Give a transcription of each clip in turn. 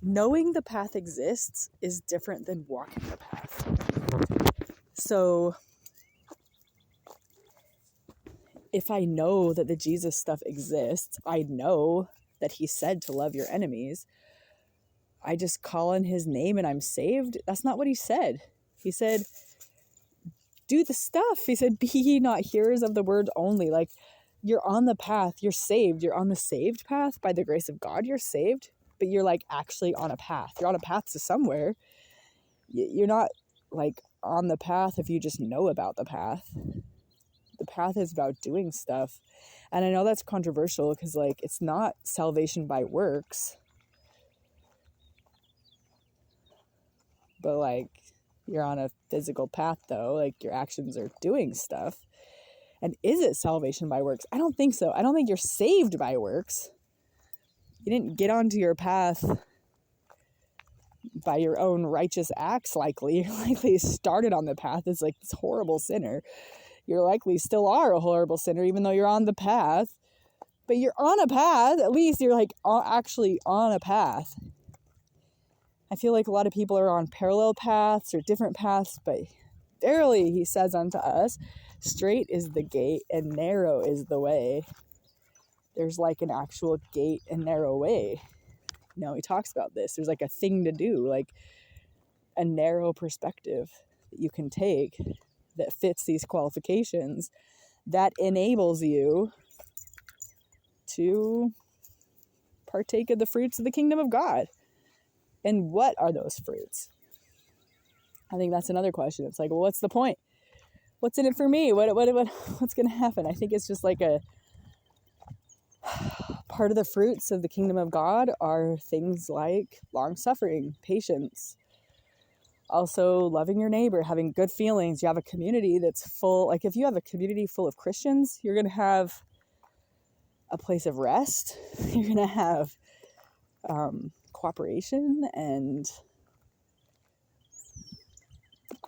knowing the path exists is different than walking the path. So if I know that the Jesus stuff exists, I know that he said to love your enemies, I just call on his name and I'm saved. That's not what he said. He said, do the stuff. He said, be ye not hearers of the word only. Like, you're on the path, you're saved, you're on the saved path by the grace of God, you're saved, but you're like actually on a path. You're on a path to somewhere. You're not like on the path if you just know about the path. The path is about doing stuff. And I know that's controversial because like it's not salvation by works, but like you're on a physical path though, like your actions are doing stuff. And is it salvation by works? I don't think so. I don't think you're saved by works. You didn't get onto your path by your own righteous acts, likely. You're likely started on the path as like this horrible sinner. You likely still are a horrible sinner, even though you're on the path. But you're on a path. At least you're like actually on a path. I feel like a lot of people are on parallel paths or different paths, but verily he says unto us, straight is the gate and narrow is the way. There's like an actual gate and narrow way. You know, he talks about this. There's like a thing to do, like a narrow perspective that you can take that fits these qualifications that enables you to partake of the fruits of the kingdom of God. And what are those fruits? I think that's another question. It's like, well, what's the point? What's in it for me? What's going to happen? I think it's just like a part of the fruits of the kingdom of God are things like long suffering, patience, also loving your neighbor, having good feelings. You have a community that's full. Like if you have a community full of Christians, you're going to have a place of rest. You're going to have cooperation and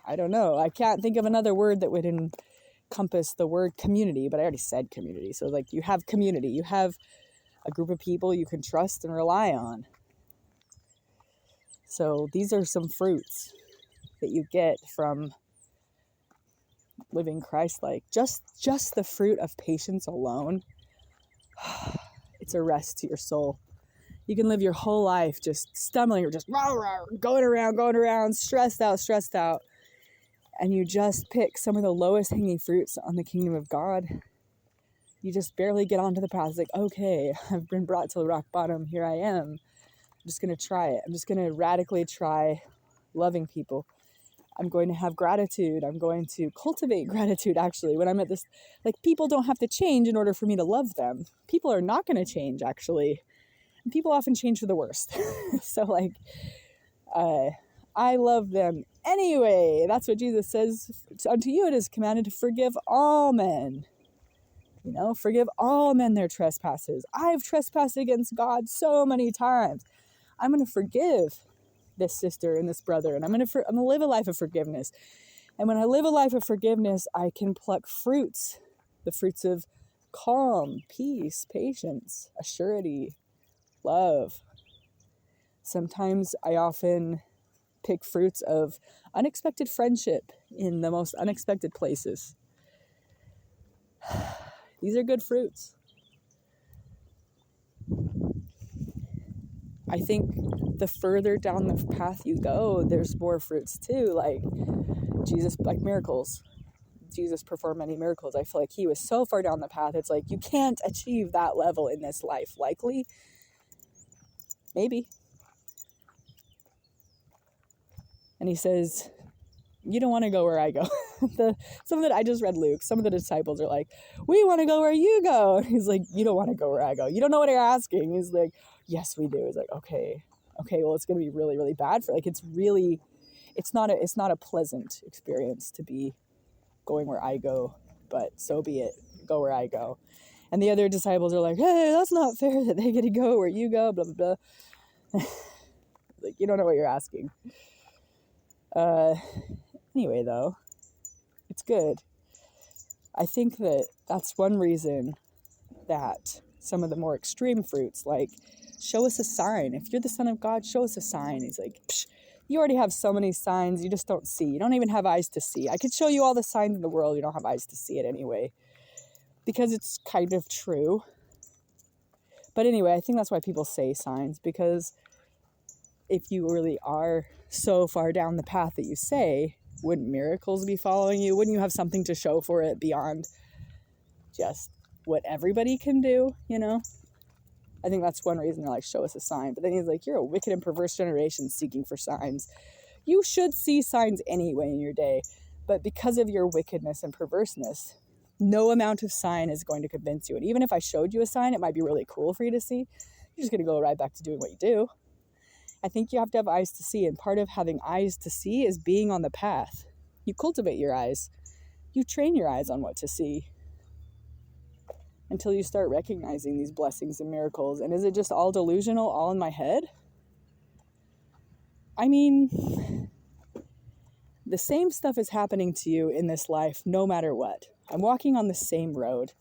I don't know. I can't think of another word that would encompass the word community, but I already said community. So like you have community, you have a group of people you can trust and rely on. So these are some fruits that you get from living Christ-like. Just the fruit of patience alone, it's a rest to your soul. You can live your whole life just stumbling or just going around, stressed out. And you just pick some of the lowest hanging fruits on the kingdom of God. You just barely get onto the path. It's like, okay, I've been brought to rock bottom. Here I am. I'm just going to try it. I'm just going to radically try loving people. I'm going to have gratitude. I'm going to cultivate gratitude, actually. When I'm at this, like, people don't have to change in order for me to love them. People are not going to change, actually. And people often change for the worst. So, like, I love them anyway. That's what Jesus says. Unto you it is commanded to forgive all men. You know, forgive all men their trespasses. I've trespassed against God so many times. I'm going to forgive this sister and this brother, and I'm going to live a life of forgiveness. And when I live a life of forgiveness, I can pluck fruits, the fruits of calm, peace, patience, assurity, love. Sometimes I often pick fruits of unexpected friendship in the most unexpected places. These are good fruits. I think the further down the path you go, there's more fruits too. Like Jesus, like miracles. Jesus performed many miracles. I feel like he was so far down the path. It's like you can't achieve that level in this life. Likely, maybe. And he says, you don't want to go where I go. I just read Luke. Some of the disciples are like, we want to go where you go. And he's like, you don't want to go where I go. You don't know what you're asking. He's like, yes, we do. He's like, okay, well, it's going to be really, really bad for, like, it's not a pleasant experience to be going where I go, but so be it. Go where I go. And the other disciples are like, hey, that's not fair that they get to go where you go, blah, blah, blah. Like, you don't know what you're asking. Anyway, though, it's good. I think that that's one reason that some of the more extreme fruits, like Show us a sign. If you're the Son of God, show us a sign. He's like, psh, you already have so many signs you just don't see. You don't even have eyes to see. I could show you all the signs in the world. You don't have eyes to see it anyway. Because it's kind of true. But anyway, I think that's why people say signs. Because if you really are so far down the path that you say, wouldn't miracles be following you? Wouldn't you have something to show for it beyond just what everybody can do, you know? I think that's one reason they're like, show us a sign. But then he's like, you're a wicked and perverse generation seeking for signs. You should see signs anyway in your day. But because of your wickedness and perverseness, no amount of sign is going to convince you. And even if I showed you a sign, it might be really cool for you to see. You're just going to go right back to doing what you do. I think you have to have eyes to see. And part of having eyes to see is being on the path. You cultivate your eyes. You train your eyes on what to see. Until you start recognizing these blessings and miracles. And is it just all delusional, all in my head? I mean, the same stuff is happening to you in this life no matter what. I'm walking on the same road.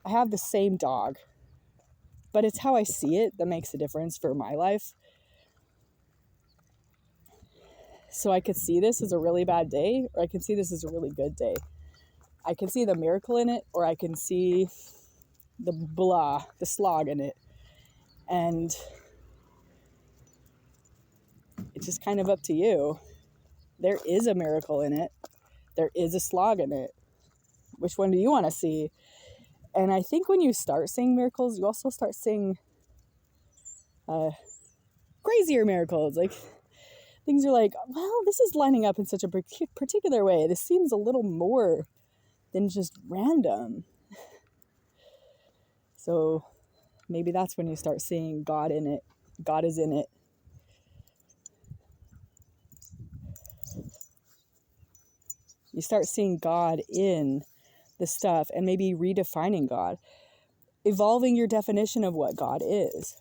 I have the same dog. But it's how I see it that makes a difference for my life. So I could see this as a really bad day, or I can see this as a really good day. I can see the miracle in it, or I can see the slog in it. And it's just kind of up to you. There is a miracle in it. There is a slog in it. Which one do you want to see? And I think when you start seeing miracles, you also start seeing crazier miracles. Like, things are like, well, this is lining up in such a particular way. This seems a little more than just random. So maybe that's when you start seeing God in it. God is in it. You start seeing God in the stuff and maybe redefining God. Evolving your definition of what God is.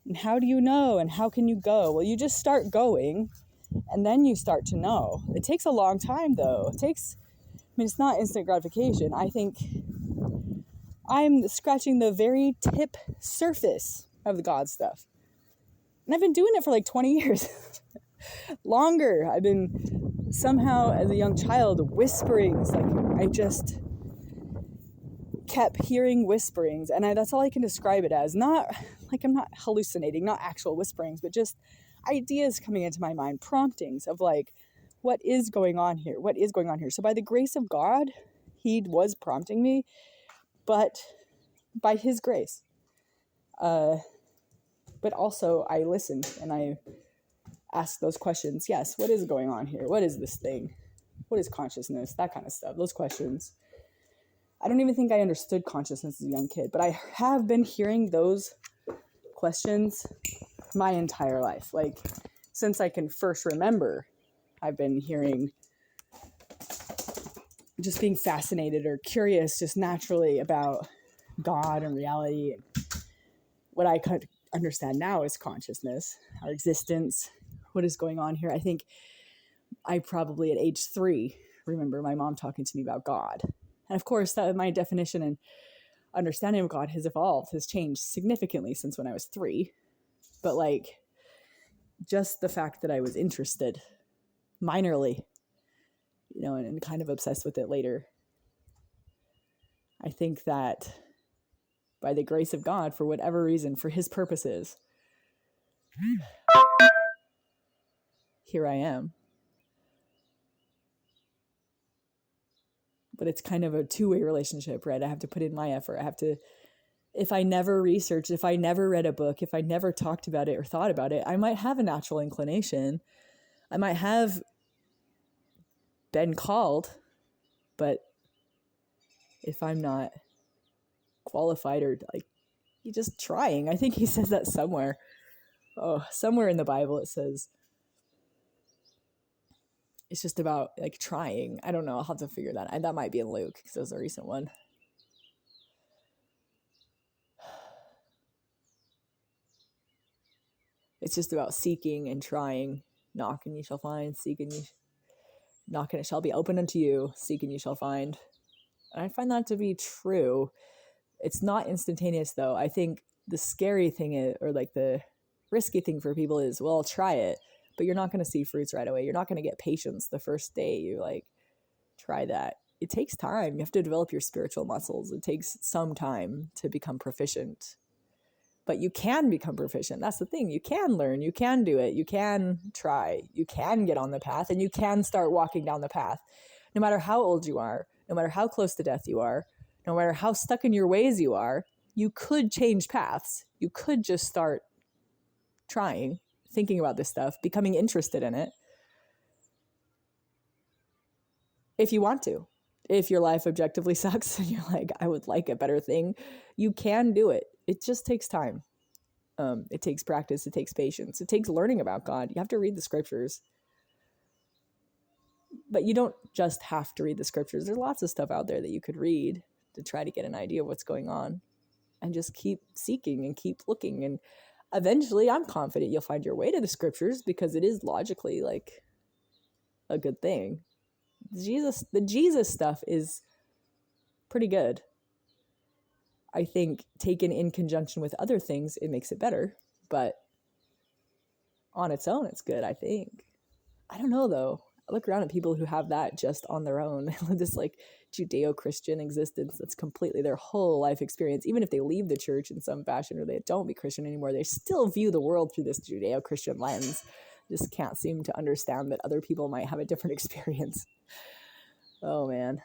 And how do you know? And how can you go? Well, you just start going and then you start to know. It takes a long time though. It's not instant gratification. I think I'm scratching the very tip surface of the God stuff. And I've been doing it for like 20 years. Longer. I've been somehow, as a young child, whisperings. Like, I just kept hearing whisperings. And that's all I can describe it as. Not, like, I'm not hallucinating, not actual whisperings, but just ideas coming into my mind, promptings of like, what is going on here? What is going on here? So by the grace of God, he was prompting me, but by his grace. But also I listened and I asked those questions. Yes, what is going on here? What is this thing? What is consciousness? That kind of stuff. Those questions. I don't even think I understood consciousness as a young kid, but I have been hearing those questions my entire life. Like, since I can first remember, I've been hearing, just being fascinated or curious just naturally about God and reality. What I could understand now is consciousness, our existence, what is going on here. I think I probably at age 3 remember my mom talking to me about God. And of course, that my definition and understanding of God has evolved, has changed significantly since when I was 3. But like, just the fact that I was interested minorly, and kind of obsessed with it later. I think that by the grace of God, for whatever reason, for his purposes, here I am. But it's kind of a two-way relationship, right? I have to put in my effort. If I never researched, if I never read a book, if I never talked about it or thought about it, I might have a natural inclination. I might have been called, but if I'm not qualified or like, you're just trying. I think he says that somewhere. Somewhere in the Bible it says it's just about like trying. I don't know. I'll have to figure that out. That might be in Luke because it was a recent one. It's just about seeking and trying. Knock and you shall find. Knock and it shall be opened unto you. Seek and you shall find. And I find that to be true. It's not instantaneous though. I think the scary thing is, or like the risky thing for people is, well, I'll try it, but you're not going to see fruits right away. You're not going to get patience the first day you like try that. It takes time. You have to develop your spiritual muscles. It takes some time to become proficient. But you can become proficient. That's the thing. You can learn. You can do it. You can try. You can get on the path, and you can start walking down the path. No matter how old you are, no matter how close to death you are, no matter how stuck in your ways you are, you could change paths. You could just start trying, thinking about this stuff, becoming interested in it. If you want to. If your life objectively sucks and you're like, I would like a better thing, you can do it. It just takes time. It takes practice. It takes patience. It takes learning about God. You have to read the scriptures. But you don't just have to read the scriptures. There's lots of stuff out there that you could read to try to get an idea of what's going on, and just keep seeking and keep looking. And eventually, I'm confident you'll find your way to the scriptures, because it is logically like a good thing. The Jesus stuff is pretty good. I think taken in conjunction with other things, it makes it better. But on its own, it's good, I think. I don't know, though. I look around at people who have that just on their own. This like Judeo-Christian existence that's completely their whole life experience. Even if they leave the church in some fashion, or they don't be Christian anymore, they still view the world through this Judeo-Christian lens. Just can't seem to understand that other people might have a different experience. Oh, man.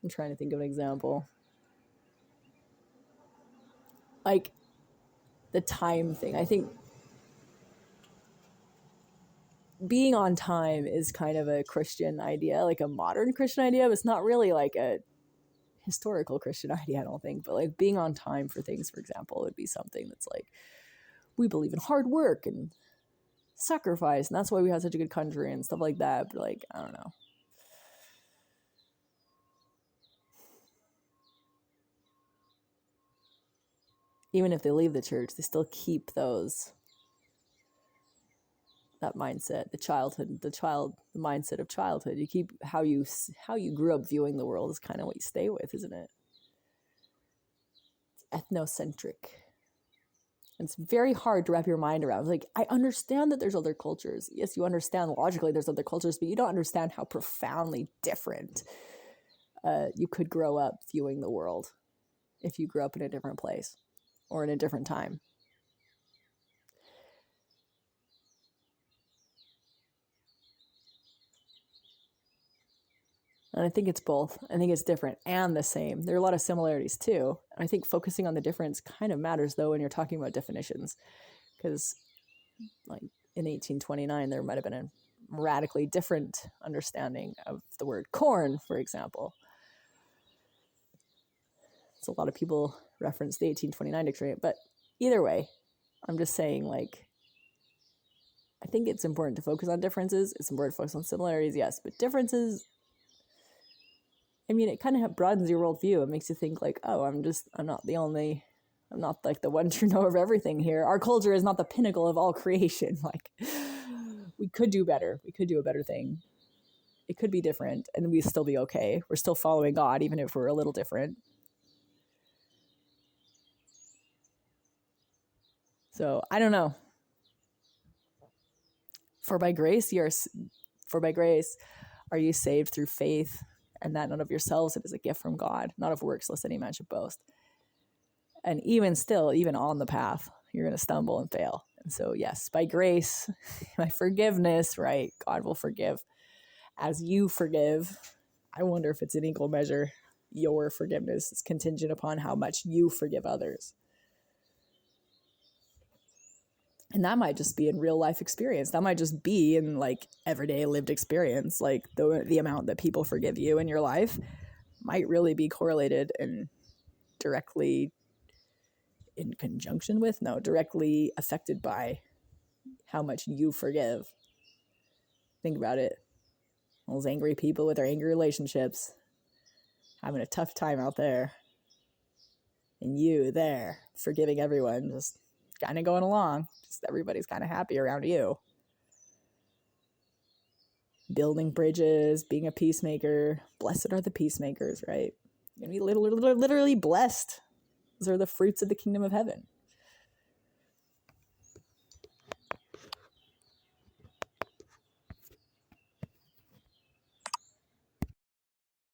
I'm trying to think of an example. Like the time thing. I think being on time is kind of a Christian idea, like a modern Christian idea, but it's not really like a historical Christian idea, I don't think. But like being on time for things, for example, would be something that's like, we believe in hard work and sacrifice, and that's why we have such a good country and stuff like that. But like, I don't know. Even if they leave the church, they still keep that mindset, the mindset of childhood. You keep how you grew up viewing the world is kind of what you stay with, isn't it? It's ethnocentric. And it's very hard to wrap your mind around. Like, I understand that there's other cultures. Yes, you understand logically there's other cultures, but you don't understand how profoundly different you could grow up viewing the world if you grew up in a different place or in a different time. And I think it's both. I think it's different and the same. There are a lot of similarities too. And I think focusing on the difference kind of matters, though, when you're talking about definitions. Because like in 1829, there might have been a radically different understanding of the word corn, for example. So a lot of people reference the 1829 dictionary. But either way, I'm just saying, like, I think it's important to focus on differences. It's important to focus on similarities, yes. But differences, I mean, it kind of broadens your worldview. It makes you think like, oh, I'm not like the one true knower of everything here. Our culture is not the pinnacle of all creation. Like, we could do better. We could do a better thing. It could be different and we'd still be okay. We're still following God, even if we're a little different. So I don't know. For by grace are you saved through faith, and that not of yourselves, it is a gift from God, not of works, lest any man should boast. And even still, even on the path, you're going to stumble and fail. And so, yes, by grace, by forgiveness, right, God will forgive as you forgive. I wonder if it's an equal measure. Your forgiveness is contingent upon how much you forgive others. And that might just be in real life experience. That might just be in like everyday lived experience. Like the amount that people forgive you in your life might really be correlated and directly directly affected by how much you forgive. Think about it. Those angry people with their angry relationships having a tough time out there. And you there forgiving everyone, just kind of going along. Just everybody's kind of happy around you. Building bridges, being a peacemaker. Blessed are the peacemakers, right? You're going to be literally blessed. Those are the fruits of the kingdom of heaven.